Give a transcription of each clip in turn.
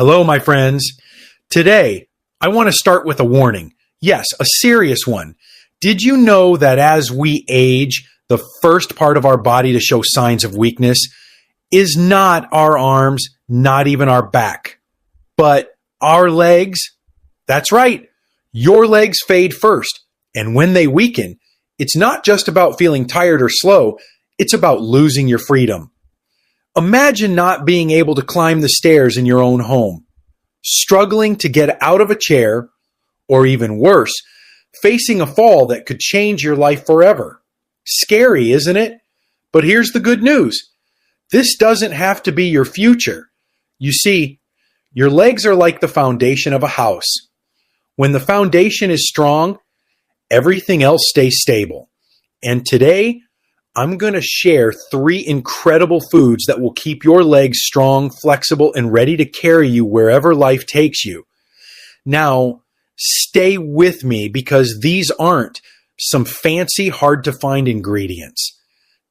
Hello, my friends. Today, I want to start with a warning. Yes, a serious one. Did you know that as we age, the first part of our body to show signs of weakness is not our arms, not even our back, but our legs? That's right. Your legs fade first. And when they weaken, it's not just about feeling tired or slow. It's about losing your freedom. Imagine not being able to climb the stairs in your own home, struggling to get out of a chair, or even worse, facing a fall that could change your life forever. Scary, isn't it? But here's the good news. This doesn't have to be your future. You see, your legs are like the foundation of a house. When the foundation is strong, everything else stays stable. And today, I'm going to share 3 incredible foods that will keep your legs strong, flexible, and ready to carry you wherever life takes you. Now, stay with me because these aren't some fancy, hard-to-find ingredients.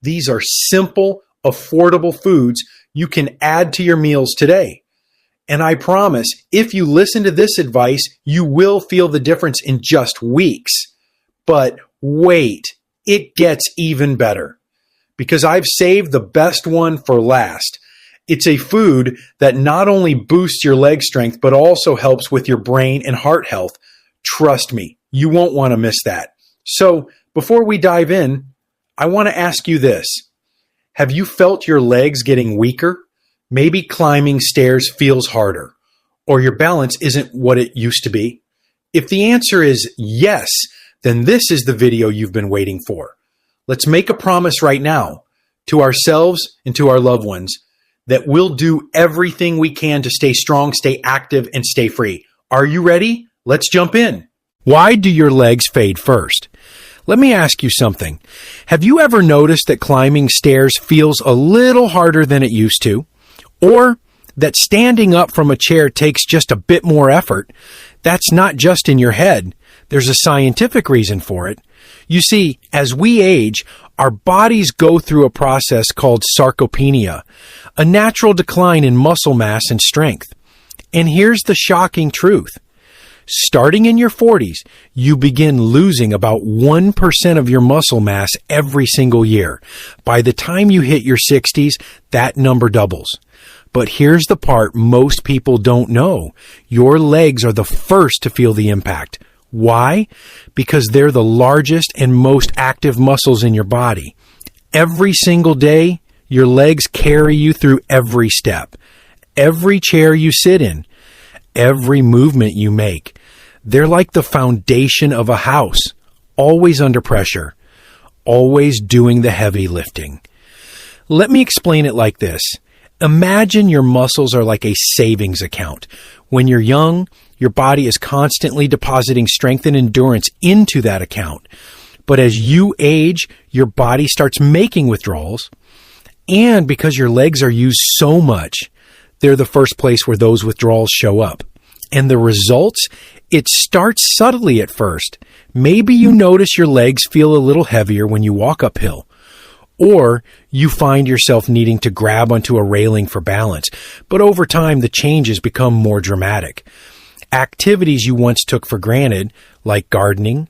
These are simple, affordable foods you can add to your meals today. And I promise, if you listen to this advice, you will feel the difference in just weeks. But wait. It gets even better because I've saved the best one for last. It's a food that not only boosts your leg strength, but also helps with your brain and heart health. Trust me, you won't want to miss that. So before we dive in, I want to ask you this. Have you felt your legs getting weaker? Maybe climbing stairs feels harder, or your balance isn't what it used to be? If the answer is yes, then this is the video you've been waiting for. Let's make a promise right now to ourselves and to our loved ones that we'll do everything we can to stay strong, stay active, and stay free. Are you ready? Let's jump in. Why do your legs fade first? Let me ask you something. Have you ever noticed that climbing stairs feels a little harder than it used to? Or that standing up from a chair takes just a bit more effort? That's not just in your head. There's a scientific reason for it. You see, as we age, our bodies go through a process called sarcopenia, a natural decline in muscle mass and strength. And here's the shocking truth. Starting in your 40s, you begin losing about 1% of your muscle mass every single year. By the time you hit your 60s, that number doubles. But here's the part most people don't know. Your legs are the first to feel the impact. Why? Because they're the largest and most active muscles in your body. Every single day, your legs carry you through every step, every chair you sit in, every movement you make. They're like the foundation of a house, always under pressure, always doing the heavy lifting. Let me explain it like this. Imagine your muscles are like a savings account. When you're young, your body is constantly depositing strength and endurance into that account. But as you age, your body starts making withdrawals. And because your legs are used so much, they're the first place where those withdrawals show up. And the results? It starts subtly at first. Maybe you notice your legs feel a little heavier when you walk uphill. Or you find yourself needing to grab onto a railing for balance. But over time, the changes become more dramatic. Activities you once took for granted, like gardening,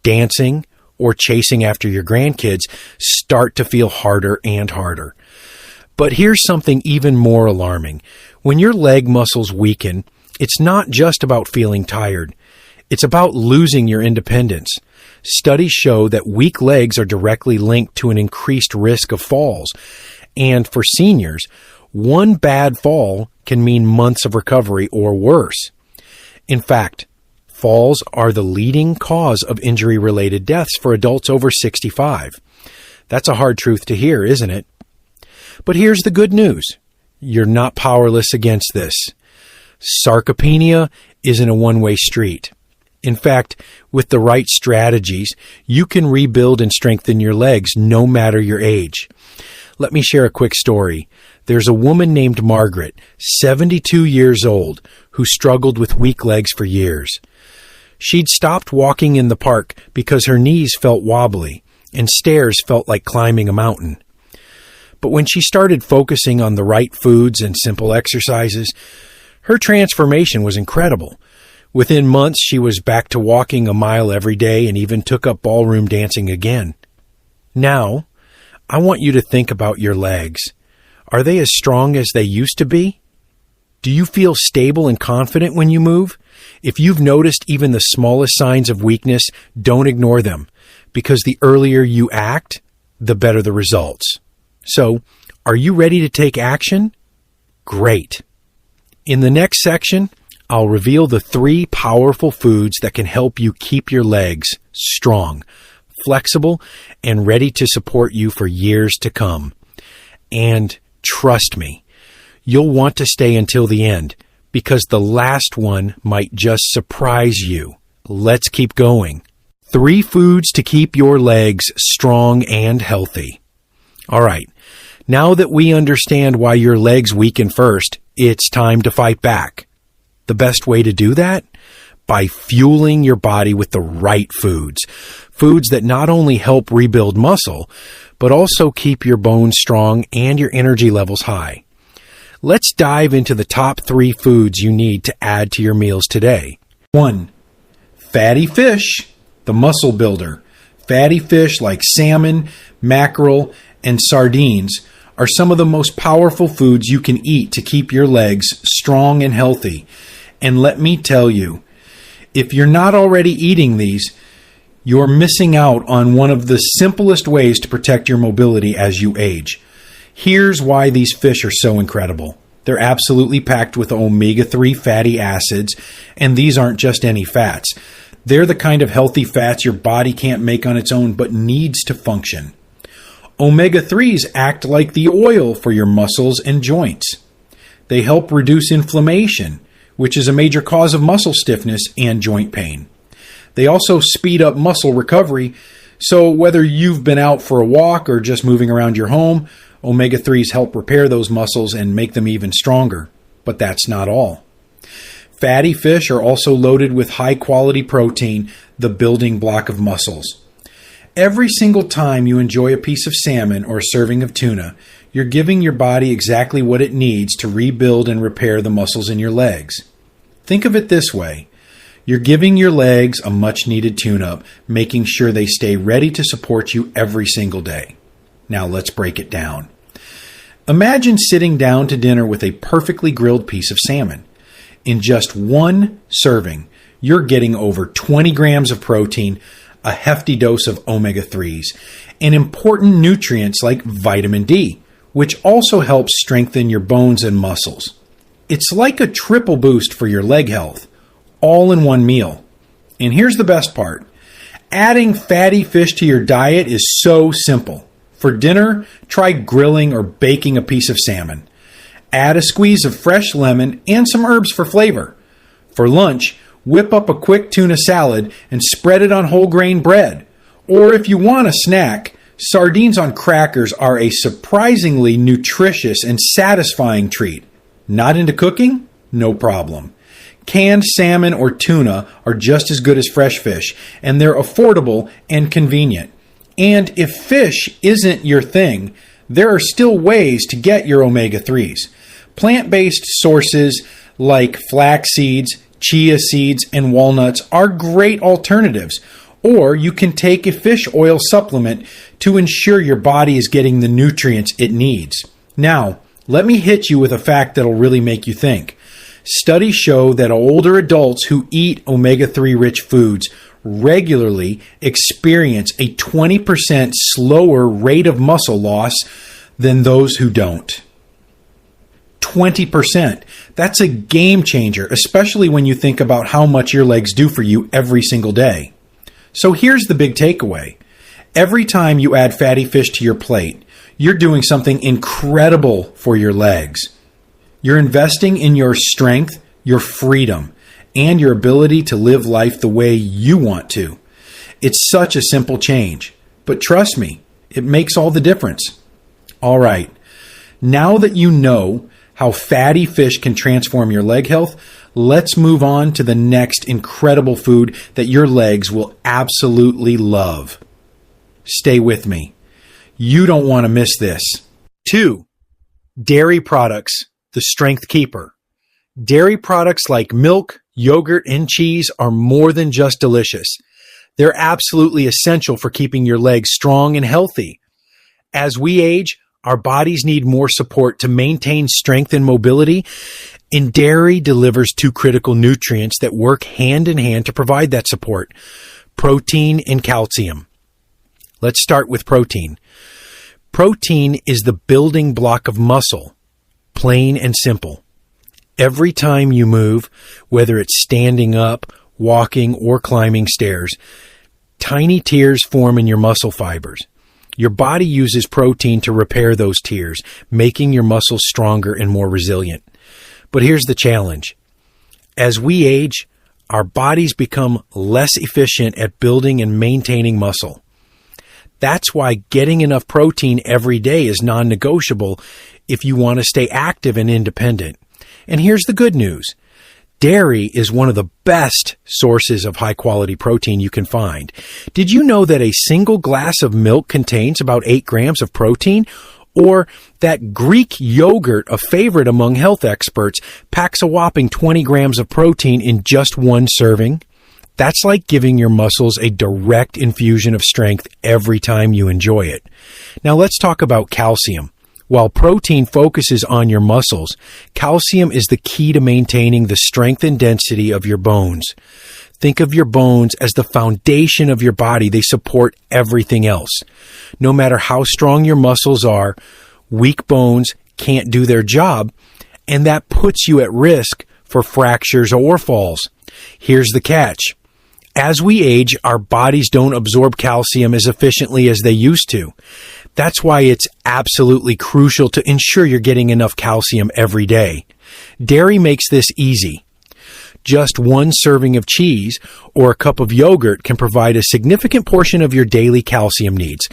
dancing, or chasing after your grandkids, start to feel harder and harder. But here's something even more alarming. When your leg muscles weaken, it's not just about feeling tired. It's about losing your independence. Studies show that weak legs are directly linked to an increased risk of falls. And for seniors, one bad fall can mean months of recovery or worse. In fact, falls are the leading cause of injury-related deaths for adults over 65. That's a hard truth to hear, isn't it? But here's the good news. You're not powerless against this. Sarcopenia isn't a one-way street. In fact, with the right strategies, you can rebuild and strengthen your legs no matter your age. Let me share a quick story. There's a woman named Margaret, 72 years old, who struggled with weak legs for years. She'd stopped walking in the park because her knees felt wobbly and stairs felt like climbing a mountain. But when she started focusing on the right foods and simple exercises, Her transformation was incredible. Within months, she was back to walking a mile every day and even took up ballroom dancing again. Now, I want you to think about your legs. Are they as strong as they used to be? Do you feel stable and confident when you move? If you've noticed even the smallest signs of weakness, don't ignore them, because the earlier you act, the better the results. So, are you ready to take action? Great. In the next section, I'll reveal the 3 powerful foods that can help you keep your legs strong, flexible, and ready to support you for years to come. And trust me, you'll want to stay until the end, because the last one might just surprise you. Let's keep going. 3 foods to keep your legs strong and healthy. All right, now that we understand why your legs weaken first, it's time to fight back. The best way to do that? By fueling your body with the right foods. Foods that not only help rebuild muscle, but also keep your bones strong and your energy levels high. Let's dive into the top 3 foods you need to add to your meals today. 1. Fatty fish, the muscle builder. Fatty fish like salmon, mackerel, and sardines are some of the most powerful foods you can eat to keep your legs strong and healthy. And let me tell you, if you're not already eating these, you're missing out on one of the simplest ways to protect your mobility as you age. Here's why these fish are so incredible. They're absolutely packed with omega-3 fatty acids, and these aren't just any fats. They're the kind of healthy fats your body can't make on its own but needs to function. Omega-3s act like the oil for your muscles and joints. They help reduce inflammation, which is a major cause of muscle stiffness and joint pain. They also speed up muscle recovery, so whether you've been out for a walk or just moving around your home, omega-3s help repair those muscles and make them even stronger. But that's not all. Fatty fish are also loaded with high-quality protein, the building block of muscles. Every single time you enjoy a piece of salmon or a serving of tuna, you're giving your body exactly what it needs to rebuild and repair the muscles in your legs. Think of it this way. You're giving your legs a much-needed tune-up, making sure they stay ready to support you every single day. Now let's break it down. Imagine sitting down to dinner with a perfectly grilled piece of salmon. In just one serving, you're getting over 20 grams of protein, a hefty dose of omega-3s, and important nutrients like vitamin D, which also helps strengthen your bones and muscles. It's like a triple boost for your leg health, all in one meal. And here's the best part. Adding fatty fish to your diet is so simple. For dinner, try grilling or baking a piece of salmon. Add a squeeze of fresh lemon and some herbs for flavor. For lunch, whip up a quick tuna salad and spread it on whole grain bread. Or if you want a snack, sardines on crackers are a surprisingly nutritious and satisfying treat. Not into cooking? No problem. Canned salmon or tuna are just as good as fresh fish, and they're affordable and convenient. And if fish isn't your thing, there are still ways to get your omega-3s. Plant-based sources like flax seeds, chia seeds, and walnuts are great alternatives. Or you can take a fish oil supplement to ensure your body is getting the nutrients it needs. Now, let me hit you with a fact that'll really make you think. Studies show that older adults who eat omega-3 rich foods regularly experience a 20% slower rate of muscle loss than those who don't. 20%. That's a game changer, especially when you think about how much your legs do for you every single day. So here's the big takeaway. Every time you add fatty fish to your plate, you're doing something incredible for your legs. You're investing in your strength, your freedom, and your ability to live life the way you want to. It's such a simple change, but trust me, it makes all the difference. All right, now that you know how fatty fish can transform your leg health, let's move on to the next incredible food that your legs will absolutely love. Stay with me. You don't want to miss this. 2. Dairy products, the strength keeper. Dairy products like milk, yogurt, and cheese are more than just delicious. They're absolutely essential for keeping your legs strong and healthy. As we age, our bodies need more support to maintain strength and mobility, and dairy delivers two critical nutrients that work hand in hand to provide that support: protein and calcium. Let's start with protein. Protein is the building block of muscle, plain and simple. Every time you move, whether it's standing up, walking, or climbing stairs, tiny tears form in your muscle fibers. Your body uses protein to repair those tears, making your muscles stronger and more resilient. But here's the challenge. As we age, our bodies become less efficient at building and maintaining muscle. That's why getting enough protein every day is non-negotiable if you want to stay active and independent. And here's the good news. Dairy is one of the best sources of high-quality protein you can find. Did you know that a single glass of milk contains about 8 grams of protein? Or that Greek yogurt, a favorite among health experts, packs a whopping 20 grams of protein in just one serving? That's like giving your muscles a direct infusion of strength every time you enjoy it. Now let's talk about calcium. While protein focuses on your muscles, calcium is the key to maintaining the strength and density of your bones. Think of your bones as the foundation of your body. They support everything else. No matter how strong your muscles are, weak bones can't do their job, and that puts you at risk for fractures or falls. Here's the catch. As we age, our bodies don't absorb calcium as efficiently as they used to. That's why it's absolutely crucial to ensure you're getting enough calcium every day. Dairy makes this easy. Just one serving of cheese or a cup of yogurt can provide a significant portion of your daily calcium needs.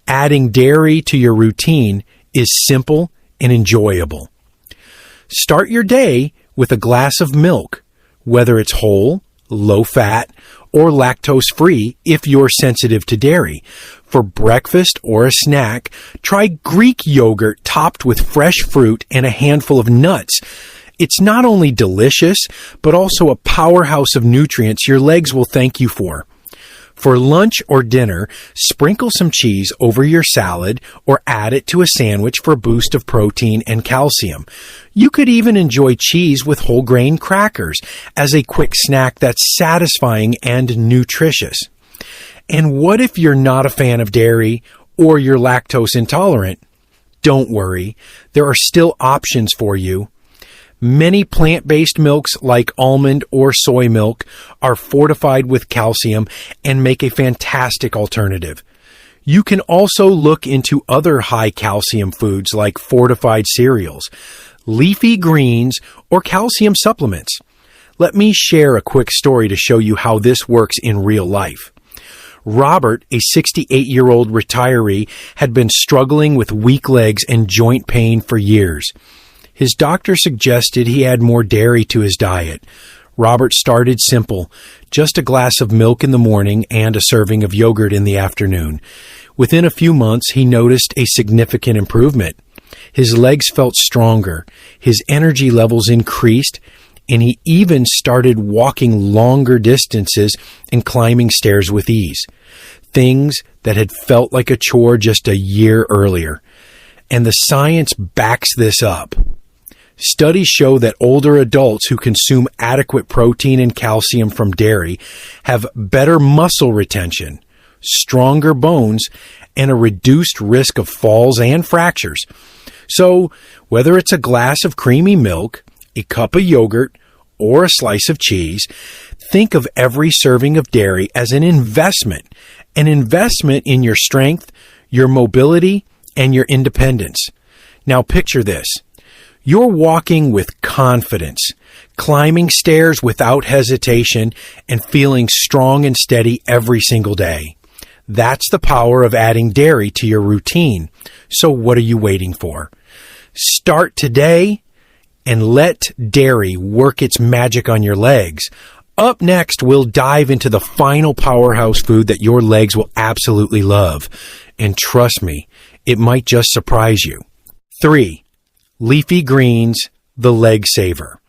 Adding dairy to your routine is simple and enjoyable. Start your day with a glass of milk, whether it's whole, low-fat, or lactose-free if you're sensitive to dairy. For breakfast or a snack, try Greek yogurt topped with fresh fruit and a handful of nuts. It's not only delicious, but also a powerhouse of nutrients your legs will thank you for. For lunch or dinner, sprinkle some cheese over your salad or add it to a sandwich for a boost of protein and calcium. You could even enjoy cheese with whole grain crackers as a quick snack that's satisfying and nutritious. And what if you're not a fan of dairy or you're lactose intolerant? Don't worry, there are still options for you. Many plant-based milks like almond or soy milk are fortified with calcium and make a fantastic alternative. You can also look into other high calcium foods like fortified cereals, leafy greens, or calcium supplements. Let me share a quick story to show you how this works in real life. Robert, a 68-year-old retiree, had been struggling with weak legs and joint pain for years. His doctor suggested he add more dairy to his diet. Robert started simple, just a glass of milk in the morning and a serving of yogurt in the afternoon. Within a few months, he noticed a significant improvement. His legs felt stronger, his energy levels increased, and he even started walking longer distances and climbing stairs with ease. Things that had felt like a chore just a year earlier. And the science backs this up. Studies show that older adults who consume adequate protein and calcium from dairy have better muscle retention, stronger bones, and a reduced risk of falls and fractures. So, whether it's a glass of creamy milk, a cup of yogurt, or a slice of cheese, think of every serving of dairy as an investment in your strength, your mobility, and your independence. Now picture this. You're walking with confidence, climbing stairs without hesitation, and feeling strong and steady every single day. That's the power of adding dairy to your routine. So what are you waiting for? Start today and let dairy work its magic on your legs. Up next, we'll dive into the final powerhouse food that your legs will absolutely love. And trust me, it might just surprise you. 3. Leafy greens, the leg saver.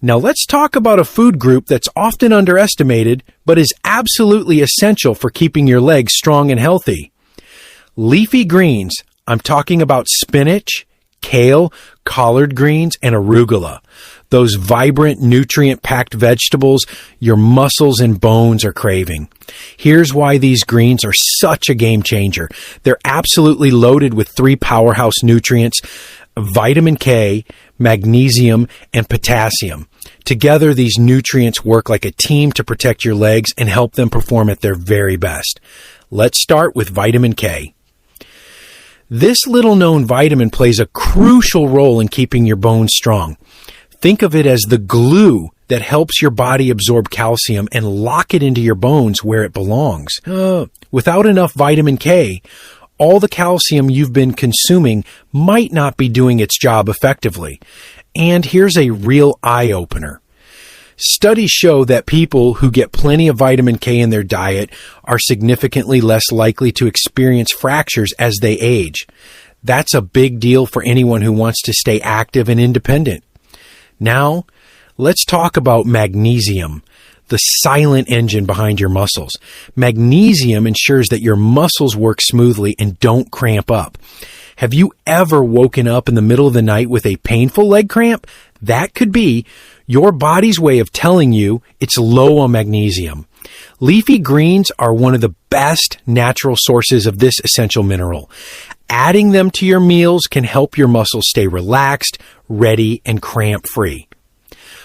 Now let's talk about a food group that's often underestimated, but is absolutely essential for keeping your legs strong and healthy. Leafy greens. I'm talking about spinach, kale, collard greens, and arugula. Those vibrant, nutrient-packed vegetables your muscles and bones are craving. Here's why these greens are such a game changer. They're absolutely loaded with 3 powerhouse nutrients: vitamin K, magnesium, and potassium. Together, these nutrients work like a team to protect your legs and help them perform at their very best. Let's start with vitamin K. This little-known vitamin plays a crucial role in keeping your bones strong. Think of it as the glue that helps your body absorb calcium and lock it into your bones where it belongs. Without enough vitamin K, all the calcium you've been consuming might not be doing its job effectively. And here's a real eye-opener. Studies show that people who get plenty of vitamin K in their diet are significantly less likely to experience fractures as they age. That's a big deal for anyone who wants to stay active and independent. Now, let's talk about magnesium, the silent engine behind your muscles. Magnesium ensures that your muscles work smoothly and don't cramp up. Have you ever woken up in the middle of the night with a painful leg cramp? That could be your body's way of telling you it's low on magnesium. Leafy greens are one of the best natural sources of this essential mineral. Adding them to your meals can help your muscles stay relaxed, ready, and cramp-free.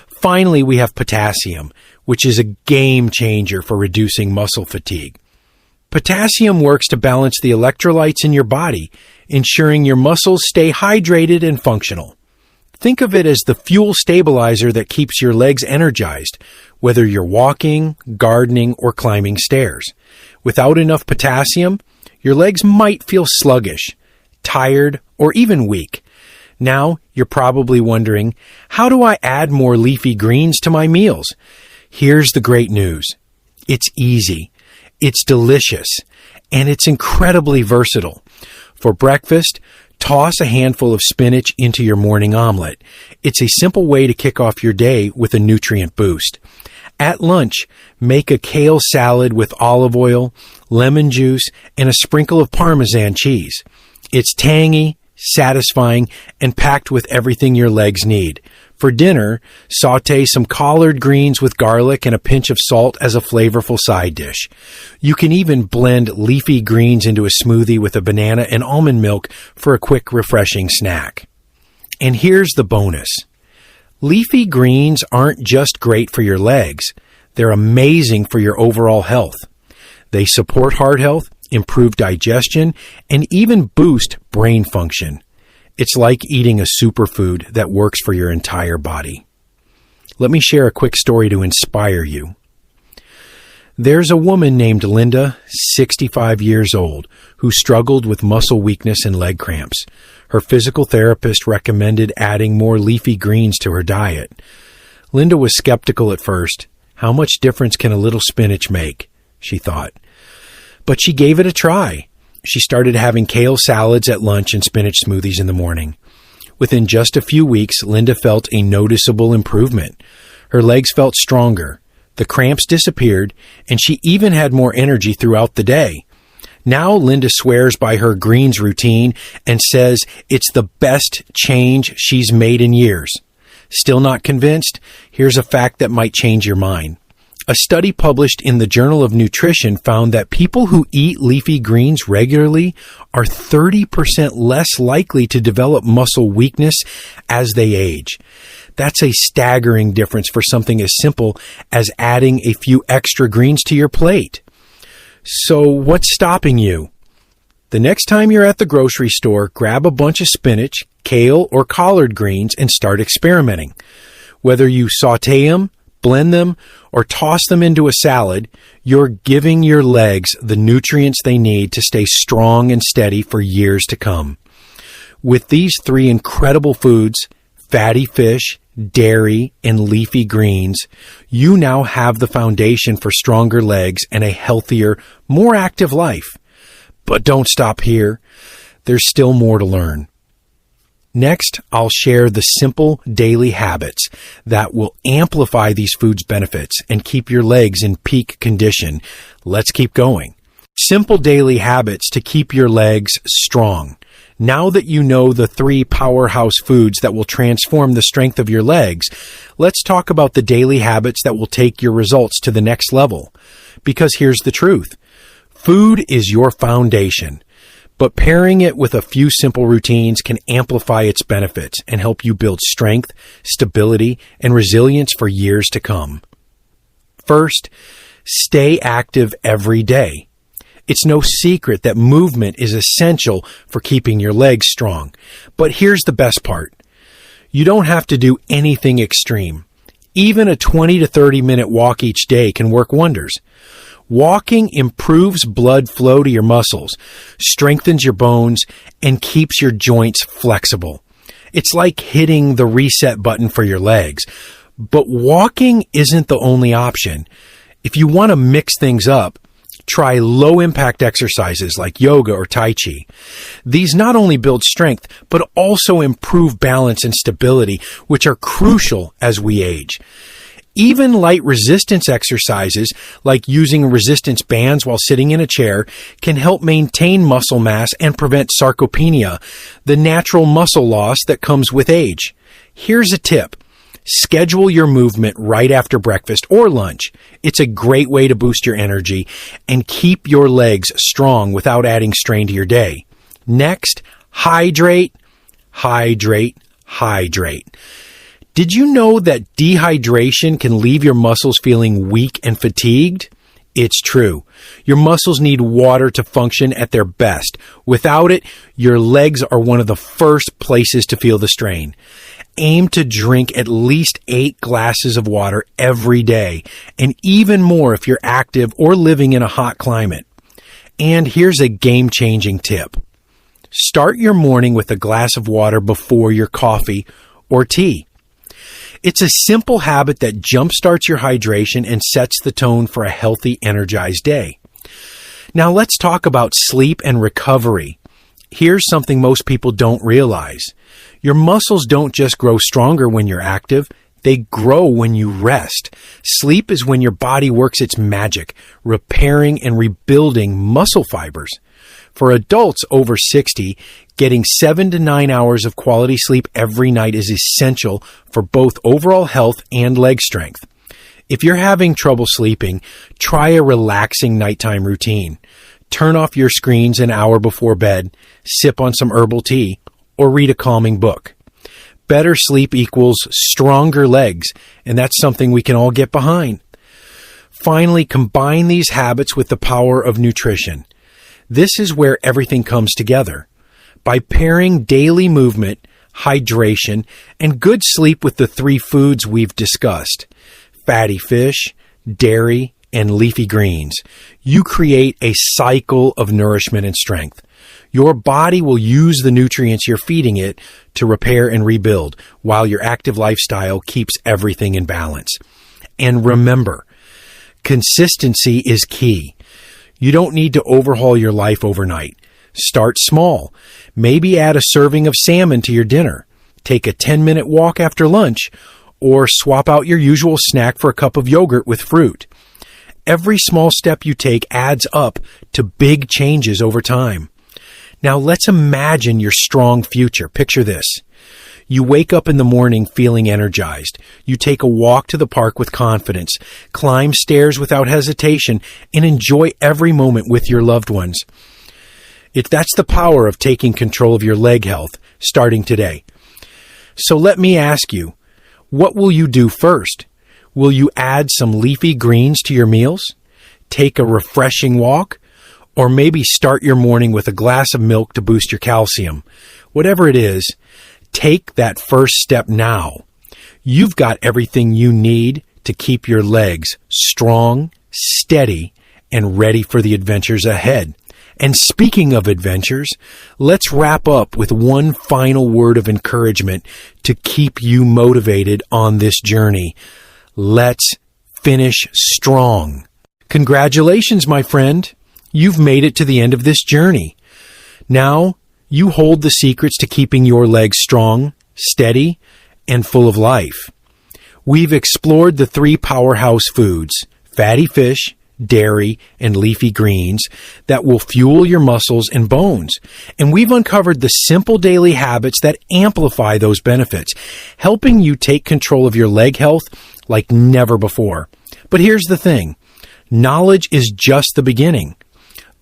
Finally, we have potassium, which is a game changer for reducing muscle fatigue. Potassium works to balance the electrolytes in your body, ensuring your muscles stay hydrated and functional. Think of it as the fuel stabilizer that keeps your legs energized, whether you're walking, gardening, or climbing stairs. Without enough potassium, your legs might feel sluggish, tired, or even weak. Now, you're probably wondering, how do I add more leafy greens to my meals? Here's the great news. It's easy, it's delicious, and it's incredibly versatile. For breakfast, toss a handful of spinach into your morning omelet. It's a simple way to kick off your day with a nutrient boost. At lunch, make a kale salad with olive oil, lemon juice, and a sprinkle of Parmesan cheese. It's tangy, satisfying, and packed with everything your legs need. For dinner, saute some collard greens with garlic and a pinch of salt as a flavorful side dish. You can even blend leafy greens into a smoothie with a banana and almond milk for a quick, refreshing snack. And here's the bonus. Leafy greens aren't just great for your legs. They're amazing for your overall health. They support heart health, improve digestion, and even boost brain function. It's like eating a superfood that works for your entire body. Let me share a quick story to inspire you. There's a woman named Linda, 65 years old, who struggled with muscle weakness and leg cramps. Her physical therapist recommended adding more leafy greens to her diet. Linda was skeptical at first. How much difference can a little spinach make? She thought. But she gave it a try. She started having kale salads at lunch and spinach smoothies in the morning. Within just a few weeks, Linda felt a noticeable improvement. Her legs felt stronger, the cramps disappeared, and she even had more energy throughout the day. Now Linda swears by her greens routine and says it's the best change she's made in years. Still not convinced? Here's a fact that might change your mind. A study published in the Journal of Nutrition found that people who eat leafy greens regularly are 30% less likely to develop muscle weakness as they age. That's a staggering difference for something as simple as adding a few extra greens to your plate. So what's stopping you? The next time you're at the grocery store, grab a bunch of spinach, kale, or collard greens and start experimenting. Whether you saute them, blend them, or toss them into a salad, you're giving your legs the nutrients they need to stay strong and steady for years to come. With these three incredible foods, fatty fish, dairy, and leafy greens, you now have the foundation for stronger legs and a healthier, more active life. But don't stop here. There's still more to learn. Next, I'll share the simple daily habits that will amplify these foods' benefits and keep your legs in peak condition. Let's keep going. Simple daily habits to keep your legs strong. Now that you know the 3 powerhouse foods that will transform the strength of your legs, let's talk about the daily habits that will take your results to the next level. Because here's the truth. Food is your foundation, but pairing it with a few simple routines can amplify its benefits and help you build strength, stability, and resilience for years to come. First, stay active every day. It's no secret that movement is essential for keeping your legs strong. But here's the best part. You don't have to do anything extreme. Even a 20 to 30 minute walk each day can work wonders. Walking improves blood flow to your muscles, strengthens your bones, and keeps your joints flexible. It's like hitting the reset button for your legs. But walking isn't the only option. If you want to mix things up, try low-impact exercises like yoga or Tai Chi. These not only build strength, but also improve balance and stability, which are crucial as we age. Even light resistance exercises, like using resistance bands while sitting in a chair, can help maintain muscle mass and prevent sarcopenia, the natural muscle loss that comes with age. Here's a tip. Schedule your movement right after breakfast or lunch. It's a great way to boost your energy and keep your legs strong without adding strain to your day. Next, hydrate, hydrate, hydrate. Did you know that dehydration can leave your muscles feeling weak and fatigued? It's true. Your muscles need water to function at their best. Without it, your legs are one of the first places to feel the strain. Aim to drink at least 8 glasses of water every day, and even more if you're active or living in a hot climate. And here's a game-changing tip. Start your morning with a glass of water before your coffee or tea. It's a simple habit that jumpstarts your hydration and sets the tone for a healthy, energized day. Now let's talk about sleep and recovery. Here's something most people don't realize. Your muscles don't just grow stronger when you're active, they grow when you rest. Sleep is when your body works its magic, repairing and rebuilding muscle fibers. For adults over 60, getting 7 to 9 hours of quality sleep every night is essential for both overall health and leg strength. If you're having trouble sleeping, try a relaxing nighttime routine. Turn off your screens an hour before bed, sip on some herbal tea, or read a calming book. Better sleep equals stronger legs, and that's something we can all get behind. Finally, combine these habits with the power of nutrition. This is where everything comes together. By pairing daily movement, hydration, and good sleep with the 3 foods we've discussed, fatty fish, dairy, and leafy greens, you create a cycle of nourishment and strength. Your body will use the nutrients you're feeding it to repair and rebuild, while your active lifestyle keeps everything in balance. And remember, consistency is key. You don't need to overhaul your life overnight. Start small. Maybe add a serving of salmon to your dinner. Take a 10-minute walk after lunch, or swap out your usual snack for a cup of yogurt with fruit. Every small step you take adds up to big changes over time. Now let's imagine your strong future. Picture this. You wake up in the morning feeling energized. You take a walk to the park with confidence, climb stairs without hesitation, and enjoy every moment with your loved ones. That's the power of taking control of your leg health, starting today. So let me ask you, what will you do first? Will you add some leafy greens to your meals? Take a refreshing walk? Or maybe start your morning with a glass of milk to boost your calcium? Whatever it is, take that first step now. You've got everything you need to keep your legs strong, steady, and ready for the adventures ahead. And speaking of adventures, let's wrap up with one final word of encouragement to keep you motivated on this journey. Let's finish strong. Congratulations, my friend. You've made it to the end of this journey. Now, You hold the secrets to keeping your legs strong, steady, and full of life. We've explored the 3 powerhouse foods, fatty fish, dairy, and leafy greens, that will fuel your muscles and bones. And we've uncovered the simple daily habits that amplify those benefits, helping you take control of your leg health like never before. But here's the thing. Knowledge is just the beginning.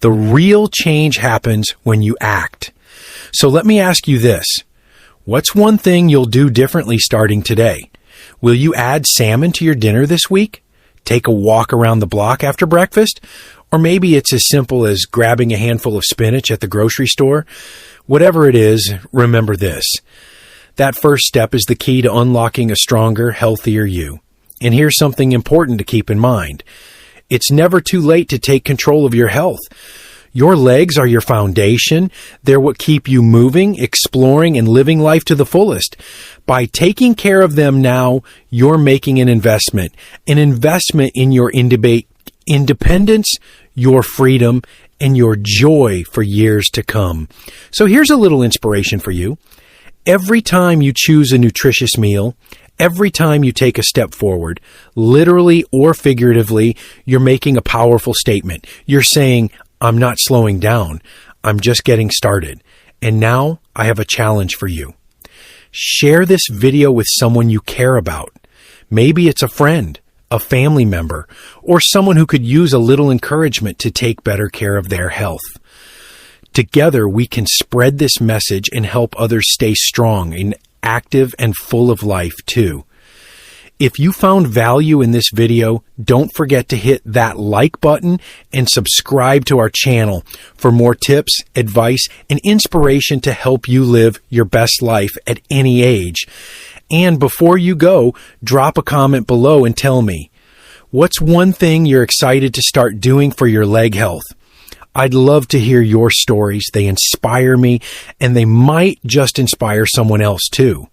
The real change happens when you act. So let me ask you this. What's one thing you'll do differently starting today? Will you add salmon to your dinner this week? Take a walk around the block after breakfast? Or maybe it's as simple as grabbing a handful of spinach at the grocery store? Whatever it is, remember this. That first step is the key to unlocking a stronger, healthier you. And here's something important to keep in mind. It's never too late to take control of your health. Your legs are your foundation. They're what keep you moving, exploring, and living life to the fullest. By taking care of them now, you're making an investment in your independence, your freedom, and your joy for years to come. So here's a little inspiration for you. Every time you choose a nutritious meal, every time you take a step forward, literally or figuratively, you're making a powerful statement. You're saying, I'm not slowing down. I'm just getting started. And now I have a challenge for you. Share this video with someone you care about. Maybe it's a friend, a family member, or someone who could use a little encouragement to take better care of their health. Together, we can spread this message and help others stay strong and active and full of life too. If you found value in this video, don't forget to hit that like button and subscribe to our channel for more tips, advice, and inspiration to help you live your best life at any age. And before you go, drop a comment below and tell me, what's one thing you're excited to start doing for your leg health? I'd love to hear your stories. They inspire me, and they might just inspire someone else too.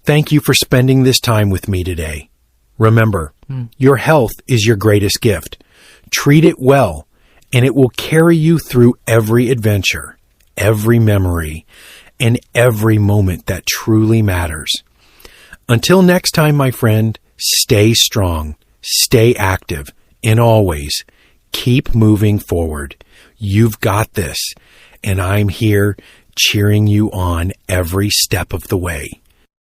Thank you for spending this time with me today. Remember, your health is your greatest gift. Treat it well, and it will carry you through every adventure, every memory, and every moment that truly matters. Until next time, my friend, stay strong, stay active, and always keep moving forward. You've got this, and I'm here cheering you on every step of the way.